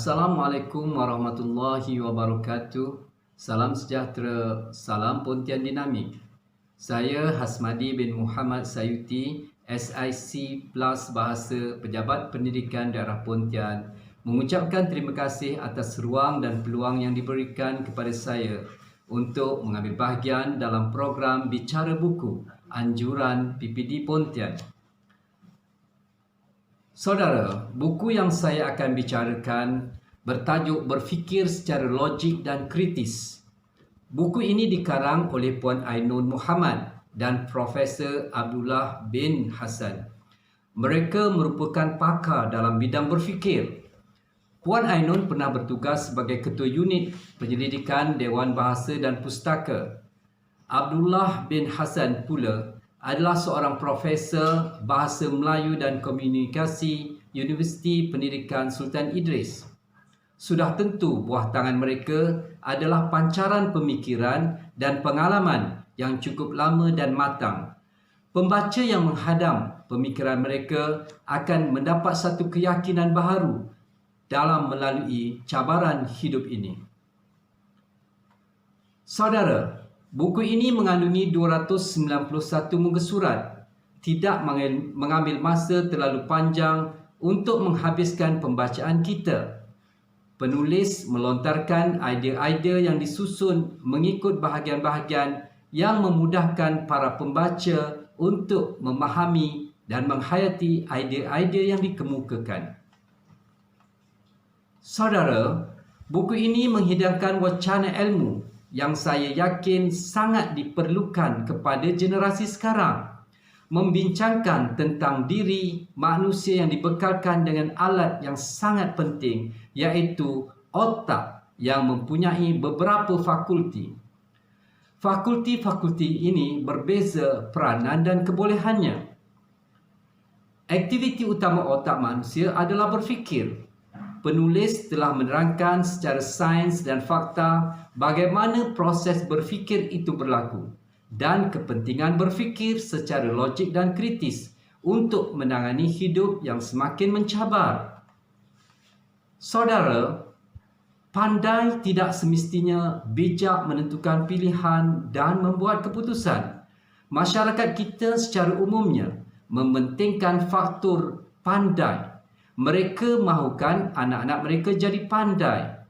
Assalamualaikum warahmatullahi wabarakatuh. Salam sejahtera, salam Pontian Dinamik. Saya Hasmadi bin Muhammad Sayuti, SIC Plus Bahasa Pejabat Pendidikan Daerah Pontian, mengucapkan terima kasih atas ruang dan peluang yang diberikan kepada saya untuk mengambil bahagian dalam program Bicara Buku Anjuran PPD Pontian. Saudara, buku yang saya akan bicarakan bertajuk Berfikir Secara Logik dan Kritis. Buku ini dikarang oleh Puan Ainun Muhammad dan Profesor Abdullah bin Hassan. Mereka merupakan pakar dalam bidang berfikir. Puan Ainun pernah bertugas sebagai Ketua Unit Penyelidikan Dewan Bahasa dan Pustaka. Abdullah bin Hassan pula adalah seorang Profesor Bahasa Melayu dan Komunikasi Universiti Pendidikan Sultan Idris. Sudah tentu buah tangan mereka adalah pancaran pemikiran dan pengalaman yang cukup lama dan matang. Pembaca yang menghadam pemikiran mereka akan mendapat satu keyakinan baharu dalam melalui cabaran hidup ini. Saudara, buku ini mengandungi 291 muka surat. Tidak mengambil masa terlalu panjang untuk menghabiskan pembacaan kita. Penulis melontarkan idea-idea yang disusun mengikut bahagian-bahagian yang memudahkan para pembaca untuk memahami dan menghayati idea-idea yang dikemukakan. Saudara, buku ini menghidangkan wacana ilmu yang saya yakin sangat diperlukan kepada generasi sekarang, membincangkan tentang diri manusia yang dibekalkan dengan alat yang sangat penting, iaitu otak yang mempunyai beberapa fakulti. Fakulti-fakulti ini berbeza peranan dan kebolehannya. Aktiviti utama otak manusia adalah berfikir. Penulis telah menerangkan secara sains dan fakta bagaimana proses berfikir itu berlaku dan kepentingan berfikir secara logik dan kritis untuk menangani hidup yang semakin mencabar. Saudara, pandai tidak semestinya bijak menentukan pilihan dan membuat keputusan. Masyarakat kita secara umumnya mementingkan faktor pandai. Mereka mahukan anak-anak mereka jadi pandai.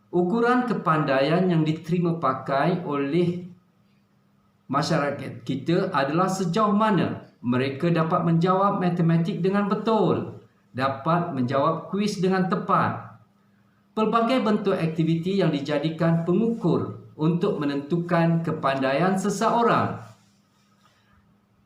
Ukuran kepandaian yang diterima pakai oleh masyarakat kita adalah sejauh mana mereka dapat menjawab matematik dengan betul, dapat menjawab kuis dengan tepat. Pelbagai bentuk aktiviti yang dijadikan pengukur untuk menentukan kepandaian seseorang.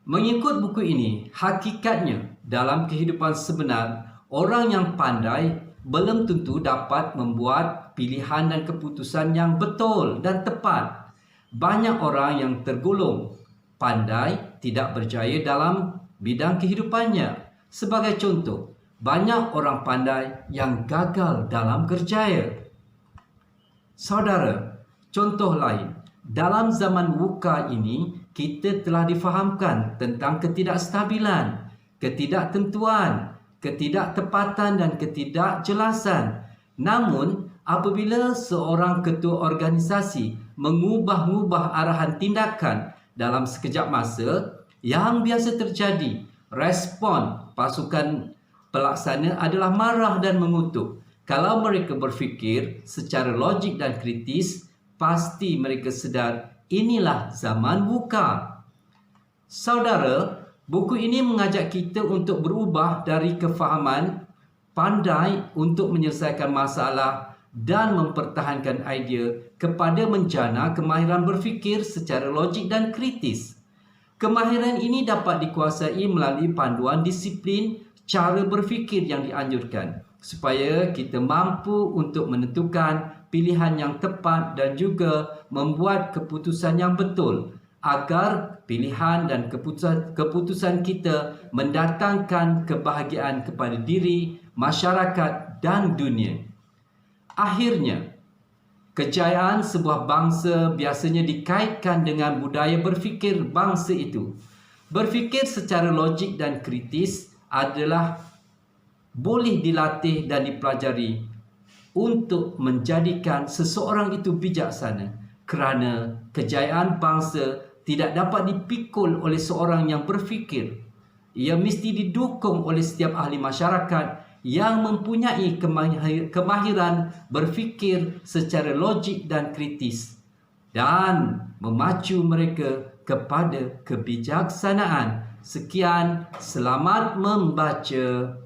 Mengikut buku ini, hakikatnya dalam kehidupan sebenar, orang yang pandai belum tentu dapat membuat pilihan dan keputusan yang betul dan tepat. Banyak orang yang tergolong pandai tidak berjaya dalam bidang kehidupannya. Sebagai contoh, banyak orang pandai yang gagal dalam kerjaya. Saudara, contoh lain, dalam zaman VUCA ini, kita telah difahamkan tentang ketidakstabilan, ketidaktentuan, ketidaktepatan dan ketidakjelasan. Namun, apabila seorang ketua organisasi mengubah-ubah arahan tindakan dalam sekejap masa, yang biasa terjadi, respon pasukan pelaksana adalah marah dan mengutuk. Kalau mereka berfikir secara logik dan kritis, pasti mereka sedar inilah zaman VUCA. Saudara, buku ini mengajak kita untuk berubah dari kefahaman pandai untuk menyelesaikan masalah dan mempertahankan idea kepada menjana kemahiran berfikir secara logik dan kritis. Kemahiran ini dapat dikuasai melalui panduan disiplin cara berfikir yang dianjurkan supaya kita mampu untuk menentukan pilihan yang tepat dan juga membuat keputusan yang betul agar pilihan dan keputusan kita mendatangkan kebahagiaan kepada diri, masyarakat dan dunia. Akhirnya, kejayaan sebuah bangsa biasanya dikaitkan dengan budaya berfikir bangsa itu. Berfikir secara logik dan kritis adalah boleh dilatih dan dipelajari. untuk menjadikan seseorang itu bijaksana, kerana kejayaan bangsa tidak dapat dipikul oleh seorang yang berfikir. Ia mesti didukung oleh setiap ahli masyarakat yang mempunyai kemahiran berfikir secara logik dan kritis dan memacu mereka kepada kebijaksanaan. Sekian, selamat membaca.